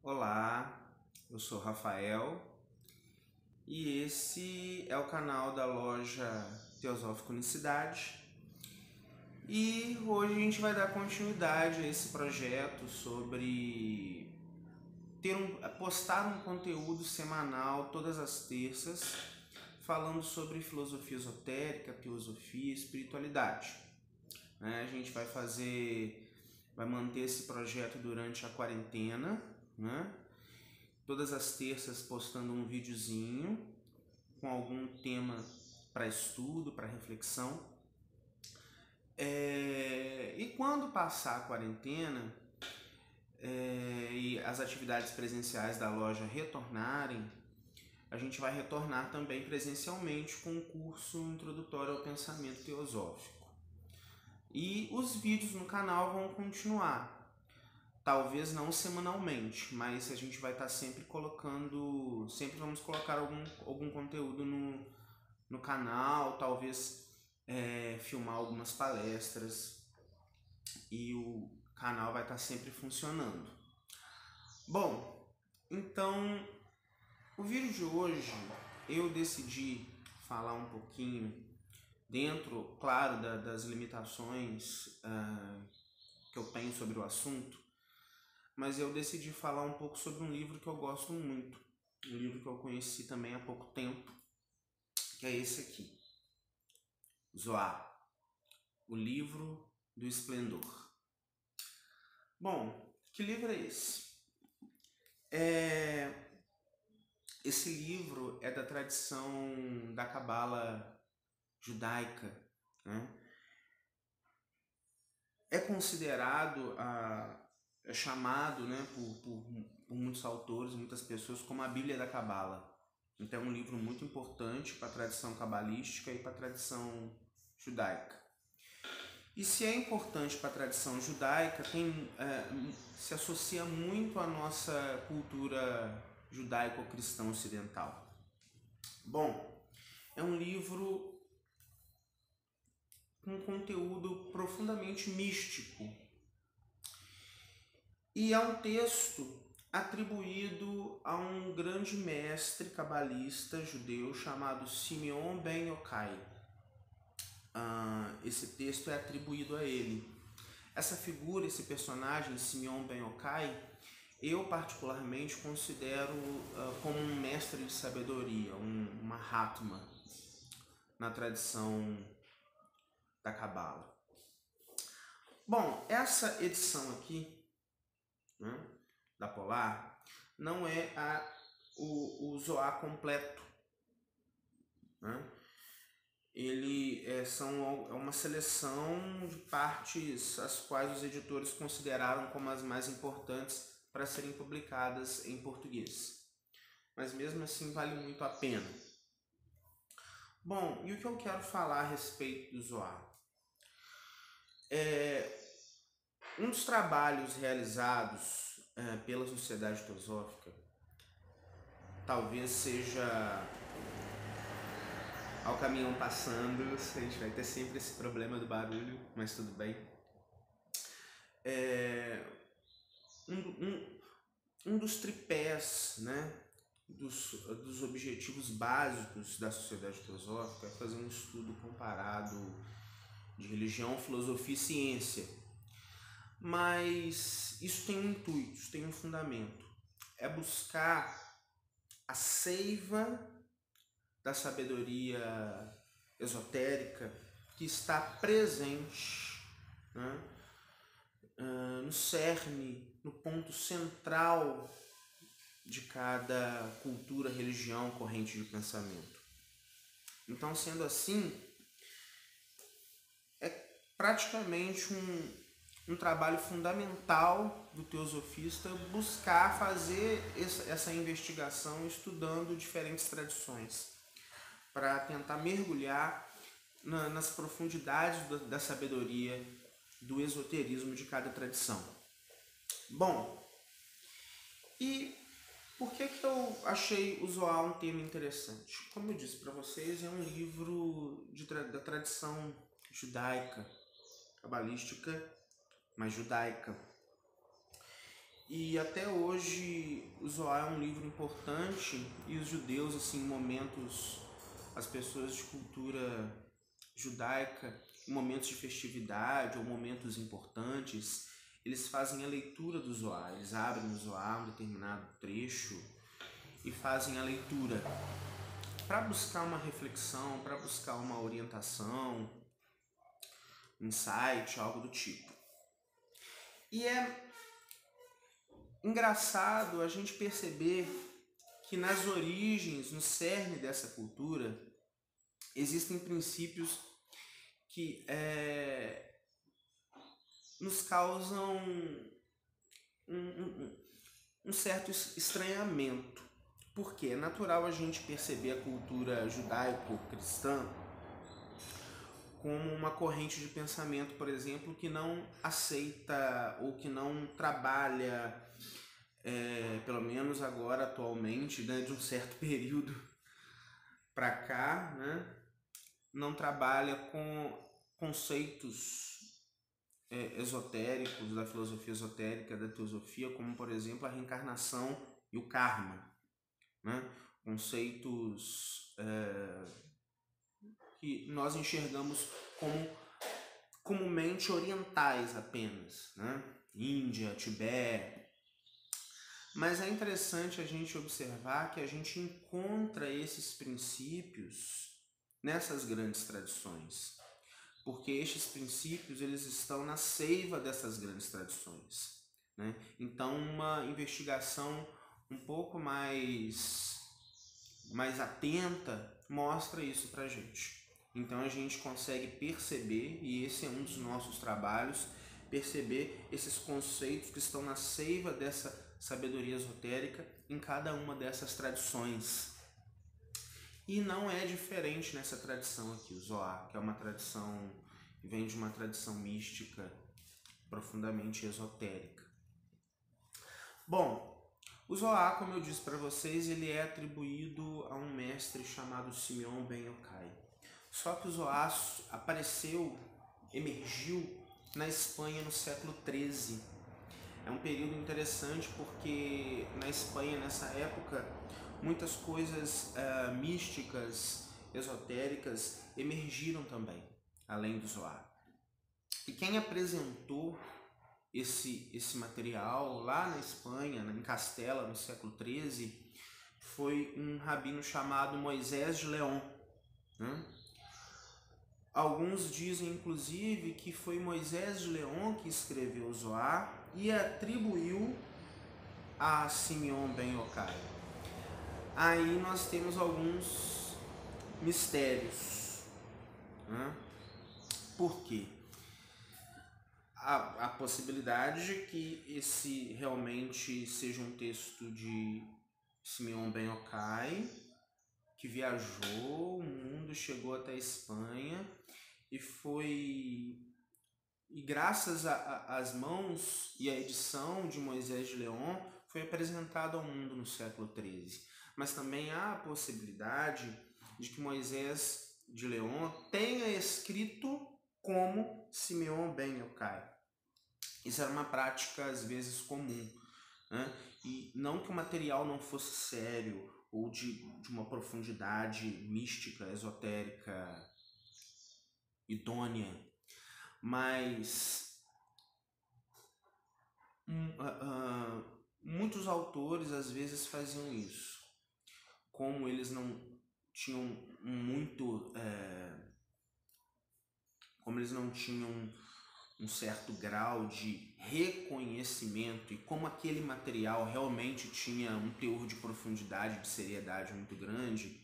Olá, eu sou Rafael e esse é o canal da loja Teosófica Unicidade. E hoje a gente vai dar continuidade a esse projeto sobre postar um conteúdo semanal todas as terças, falando sobre filosofia esotérica, teosofia e espiritualidade. A gente vai manter esse projeto durante a quarentena, né? Todas as terças postando um videozinho com algum tema para estudo, para reflexão. E quando passar a quarentena e as atividades presenciais da loja retornarem, a gente vai retornar também presencialmente com um curso introdutório ao pensamento teosófico. E os vídeos no canal vão continuar. Talvez não semanalmente, mas a gente vai estar sempre sempre vamos colocar algum conteúdo no canal, talvez filmar algumas palestras e o canal vai estar sempre funcionando. Bom, então o vídeo de hoje eu decidi falar um pouquinho dentro, claro, das limitações que eu tenho sobre o assunto, mas eu decidi falar um pouco sobre um livro que eu gosto muito, um livro que eu conheci também há pouco tempo, que é esse aqui, Zohar, o livro do esplendor. Bom, que livro é esse? Esse livro é da tradição da Cabala judaica, né? É considerado, é chamado, né, por muitos autores, muitas pessoas, como a Bíblia da Cabala. Então é um livro muito importante para a tradição cabalística e para a tradição judaica. E se é importante para a tradição judaica, se associa muito à nossa cultura judaico-cristã ocidental. Bom, é um livro com conteúdo profundamente místico. E é um texto atribuído a um grande mestre cabalista judeu chamado Simeon ben Yochai. Esse texto é atribuído a ele. Essa figura, esse personagem, Simeon ben Yochai, eu particularmente considero como um mestre de sabedoria, um Mahatma, na tradição da Cabala. Bom, essa edição aqui, né, da Polar, não é o Zohar completo, né? Ele é uma seleção de partes as quais os editores consideraram como as mais importantes para serem publicadas em português. Mas mesmo assim vale muito a pena. Bom, e o que eu quero falar a respeito do Zohar? Um dos trabalhos realizados pela Sociedade Teosófica talvez seja ao caminhão passando, a gente vai ter sempre esse problema do barulho, mas tudo bem. Um dos tripés, né, dos objetivos básicos da Sociedade Teosófica é fazer um estudo comparado de religião, filosofia e ciência. Mas isso tem um intuito, isso tem um fundamento. É buscar a seiva da sabedoria esotérica que está presente, né, no cerne, no ponto central de cada cultura, religião, corrente de pensamento. Então, sendo assim, é praticamente um trabalho fundamental do teosofista buscar fazer essa investigação estudando diferentes tradições para tentar mergulhar nas profundidades da sabedoria, do esoterismo de cada tradição. Bom, e por que eu achei o Zohar um tema interessante? Como eu disse para vocês, é um livro da tradição judaica, cabalística, mas judaica. E até hoje o Zohar é um livro importante, e os judeus, assim, em momentos, as pessoas de cultura judaica, em momentos de festividade ou momentos importantes, eles fazem a leitura do Zohar. Eles abrem o Zohar, um determinado trecho, e fazem a leitura para buscar uma reflexão, para buscar uma orientação, insight, algo do tipo. E é engraçado a gente perceber que nas origens, no cerne dessa cultura, existem princípios que nos causam um certo estranhamento. Porque é natural a gente perceber a cultura judaico-cristã como uma corrente de pensamento, por exemplo, que não aceita ou que não trabalha, pelo menos agora, atualmente, né, de um certo período para cá, né, não trabalha com conceitos esotéricos da filosofia esotérica, da teosofia, como, por exemplo, a reencarnação e o karma, né? Conceitos que nós enxergamos como comumente orientais apenas, né? Índia, Tibete. Mas é interessante a gente observar que a gente encontra esses princípios nessas grandes tradições, porque estes princípios eles estão na seiva dessas grandes tradições, né? Então uma investigação um pouco mais atenta mostra isso pra gente. Então a gente consegue perceber, e esse é um dos nossos trabalhos, perceber esses conceitos que estão na seiva dessa sabedoria esotérica em cada uma dessas tradições. E não é diferente nessa tradição aqui, o Zohar, que é uma tradição que vem de uma tradição mística profundamente esotérica. Bom, o Zohar, como eu disse para vocês, ele é atribuído a um mestre chamado Simeon Ben Yochai. Só que o Zohar emergiu na Espanha no século XIII. É um período interessante porque na Espanha, nessa época, muitas coisas místicas, esotéricas emergiram também, além do Zohar. E quem apresentou esse material lá na Espanha, em Castela, no século XIII, foi um rabino chamado Moisés de León, né? Alguns dizem, inclusive, que foi Moisés de León que escreveu o Zohar e atribuiu a Simeon Ben Yochai. Aí nós temos alguns mistérios, né? Por quê? A possibilidade de que esse realmente seja um texto de Simeon Ben Yochai, que viajou o mundo, chegou até a Espanha e graças às mãos e à edição de Moisés de León foi apresentado ao mundo no século XIII. Mas também há a possibilidade de que Moisés de León tenha escrito como Simeon Ben Yochai. Isso era uma prática às vezes comum, né? E não que o material não fosse sério ou de uma profundidade mística, esotérica, idônea, mas muitos autores às vezes faziam isso. Como eles não tinham como eles não tinham um certo grau de reconhecimento e como aquele material realmente tinha um teor de profundidade, de seriedade muito grande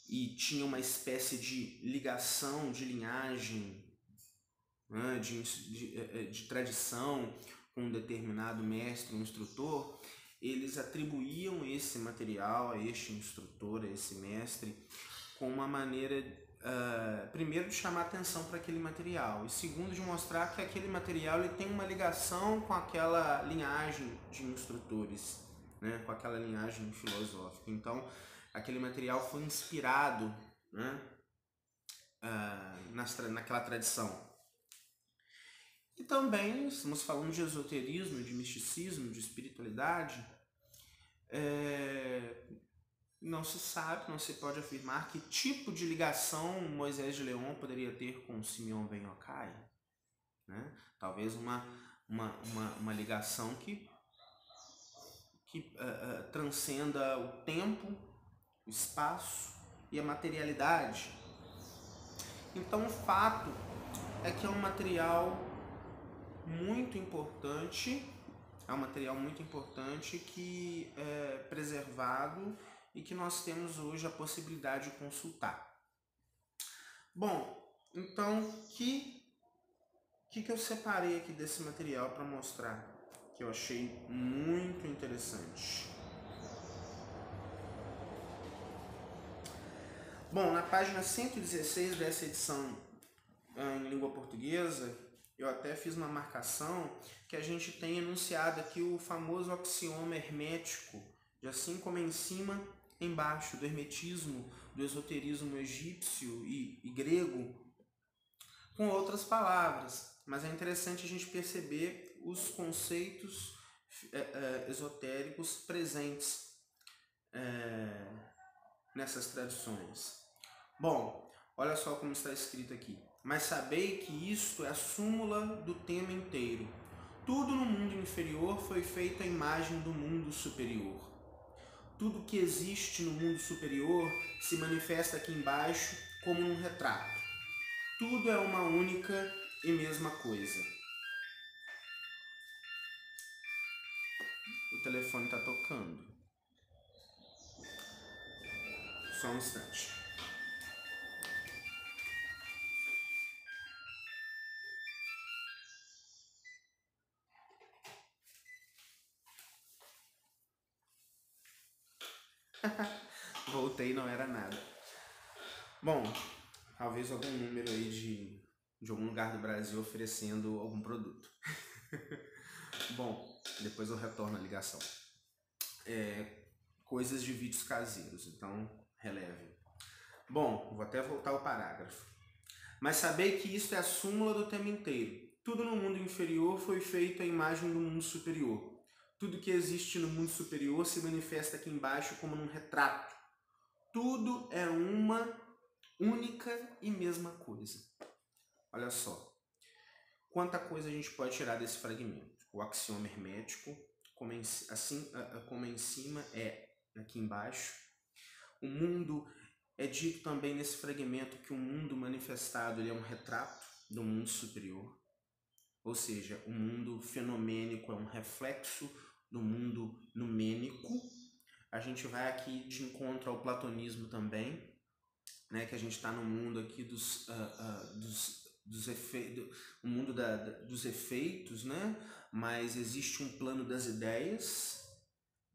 e tinha uma espécie de ligação, de linhagem, né, de tradição com um determinado mestre, um instrutor, eles atribuíam esse material a este instrutor, a esse mestre, com uma maneira, primeiro, de chamar atenção para aquele material, e segundo, de mostrar que aquele material ele tem uma ligação com aquela linhagem de instrutores, né, com aquela linhagem filosófica. Então, aquele material foi inspirado, né, naquela tradição. E também, estamos falando de esoterismo, de misticismo, de espiritualidade, não se sabe, não se pode afirmar que tipo de ligação Moisés de Leon poderia ter com Simeon Ben Yochai, né? Talvez uma ligação que transcenda o tempo, o espaço e a materialidade. Então o fato é que é um material muito importante, que é preservado e que nós temos hoje a possibilidade de consultar. Bom, então o que eu separei aqui desse material para mostrar, que eu achei muito interessante. Bom, na página 116 dessa edição em língua portuguesa, eu até fiz uma marcação que a gente tem enunciado aqui o famoso axioma hermético, de assim como em cima, embaixo, do hermetismo, do esoterismo egípcio e grego, com outras palavras. Mas é interessante a gente perceber os conceitos esotéricos presentes nessas tradições. Bom, olha só como está escrito aqui. Mas sabei que isto é a súmula do tema inteiro. Tudo no mundo inferior foi feito à imagem do mundo superior. Tudo que existe no mundo superior se manifesta aqui embaixo como um retrato. Tudo é uma única e mesma coisa. O telefone está tocando. Só um instante. Voltei, não era nada. Bom, talvez algum número aí de algum lugar do Brasil oferecendo algum produto. Bom, depois eu retorno a ligação. Coisas de vídeos caseiros, então releve. Bom, vou até voltar ao parágrafo. Mas sabei que isto é a súmula do tema inteiro. Tudo no mundo inferior foi feito à imagem do mundo superior. Tudo que existe no mundo superior se manifesta aqui embaixo como num retrato. Tudo é uma única e mesma coisa. Olha só. Quanta coisa a gente pode tirar desse fragmento. O axioma hermético, como em cima é aqui embaixo. O mundo, é dito também nesse fragmento que o mundo manifestado ele é um retrato do mundo superior. Ou seja, o mundo fenomênico é um reflexo do mundo numênico. A gente vai aqui de encontro ao platonismo também, né, que a gente está no mundo aqui dos efeitos, o mundo dos efeitos, né? Mas existe um plano das ideias,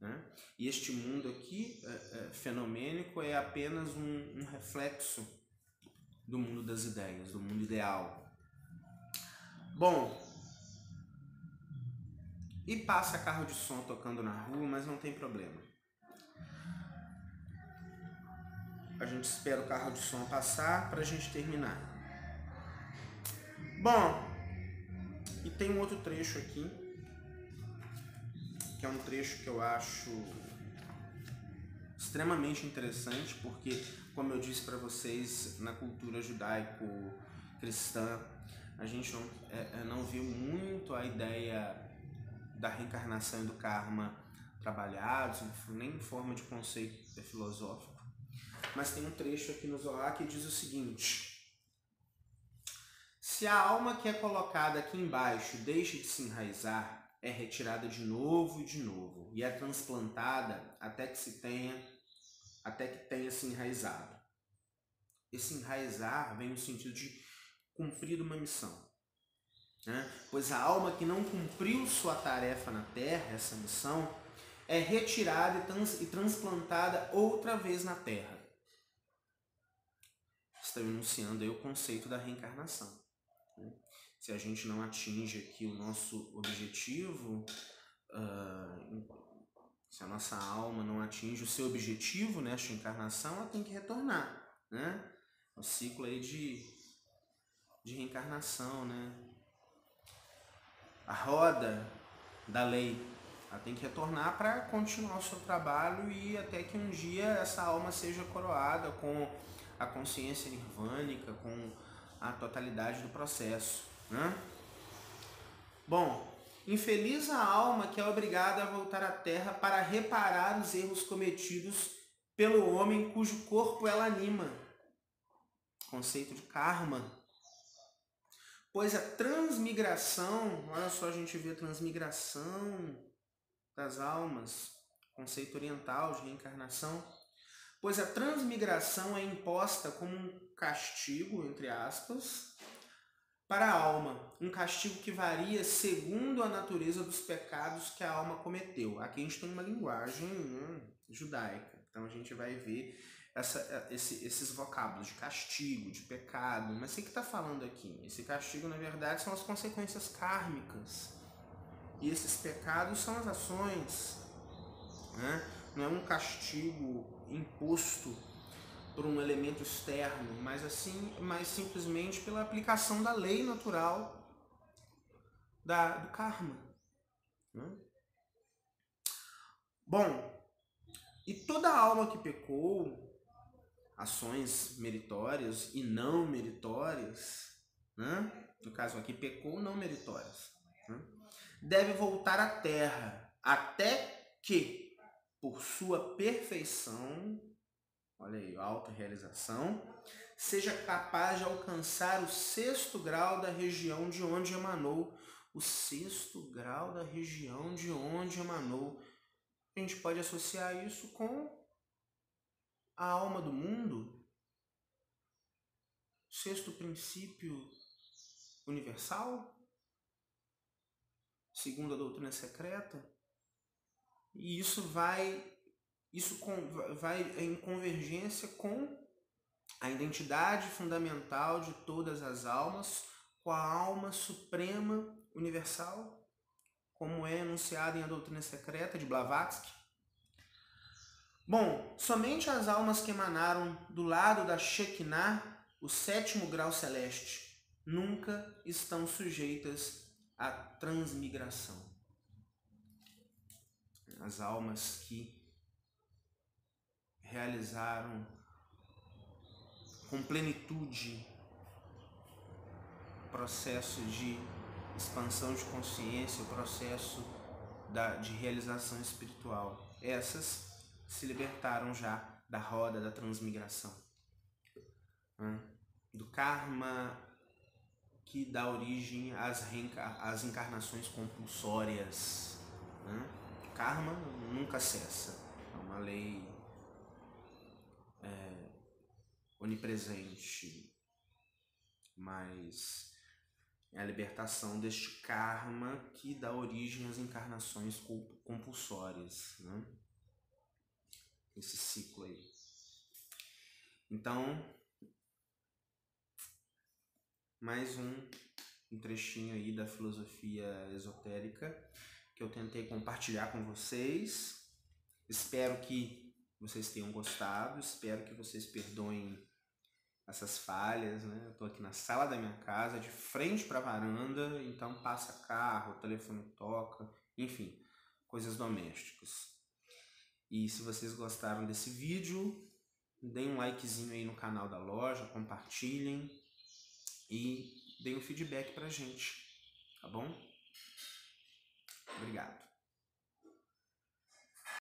né? E este mundo aqui fenomênico é apenas um reflexo do mundo das ideias, do mundo ideal. Bom, e passa carro de som tocando na rua, mas não tem problema. A gente espera o carro de som passar para a gente terminar. Bom, e tem um outro trecho aqui, que é um trecho que eu acho extremamente interessante, porque, como eu disse para vocês, na cultura judaico-cristã, a gente não viu muito a ideia da reencarnação e do karma trabalhados, nem em forma de conceito filosófico. Mas tem um trecho aqui no Zohar que diz o seguinte: se a alma que é colocada aqui embaixo deixa de se enraizar, é retirada de novo e é transplantada até que tenha se enraizado. Esse enraizar vem no sentido de cumprir uma missão, né? Pois a alma que não cumpriu sua tarefa na Terra, essa missão, é retirada e transplantada outra vez na Terra. Estou enunciando aí o conceito da reencarnação, né? Se a gente não atinge aqui o nosso objetivo, se a nossa alma não atinge o seu objetivo nesta encarnação, ela tem que retornar, né? O ciclo aí de reencarnação, né? a roda da lei. Ela tem que retornar para continuar o seu trabalho e até que um dia essa alma seja coroada com a consciência nirvânica, com a totalidade do processo, né? Bom, infeliz a alma que é obrigada a voltar à Terra para reparar os erros cometidos pelo homem cujo corpo ela anima. Conceito de karma. Pois a transmigração, olha só, a gente vê a transmigração das almas, conceito oriental de reencarnação. Pois a transmigração é imposta como um castigo, entre aspas, para a alma, um castigo que varia segundo a natureza dos pecados que a alma cometeu. Aqui a gente tem uma linguagem judaica, então a gente vai ver esses vocábulos de castigo, de pecado, mas o que está falando aqui? Esse castigo, na verdade, são as consequências kármicas, e esses pecados são as ações, né? Não é um castigo imposto por um elemento externo, mas simplesmente pela aplicação da lei natural do karma, né? Bom, e toda alma que pecou, ações meritórias e não meritórias, né? No caso aqui, pecou não meritórias, né? Deve voltar à Terra, até que, por sua perfeição, olha aí, autorrealização, seja capaz de alcançar o 6º grau da região de onde emanou. O 6º grau da região de onde emanou. A gente pode associar isso com a alma do mundo, 6º princípio universal, segundo a doutrina secreta. E isso vai em convergência com a identidade fundamental de todas as almas, com a alma suprema universal, como é enunciado em A Doutrina Secreta de Blavatsky. Bom, somente as almas que emanaram do lado da Shekinah, o 7º grau celeste, nunca estão sujeitas à transmigração. As almas que realizaram com plenitude o processo de expansão de consciência, o processo de realização espiritual. Essas se libertaram já da roda da transmigração, né? Do karma que dá origem às encarnações compulsórias, né? O karma nunca cessa, é uma lei onipresente, mas é a libertação deste karma que dá origem às encarnações compulsórias, né? Esse ciclo aí. Então, mais um trechinho aí da filosofia esotérica que eu tentei compartilhar com vocês. Espero que vocês tenham gostado, espero que vocês perdoem essas falhas, né? Eu tô aqui na sala da minha casa, de frente para a varanda, então passa carro, o telefone toca, enfim, coisas domésticas. E se vocês gostaram desse vídeo, deem um likezinho aí no canal da loja, compartilhem e deem um feedback pra gente, tá bom? Obrigado.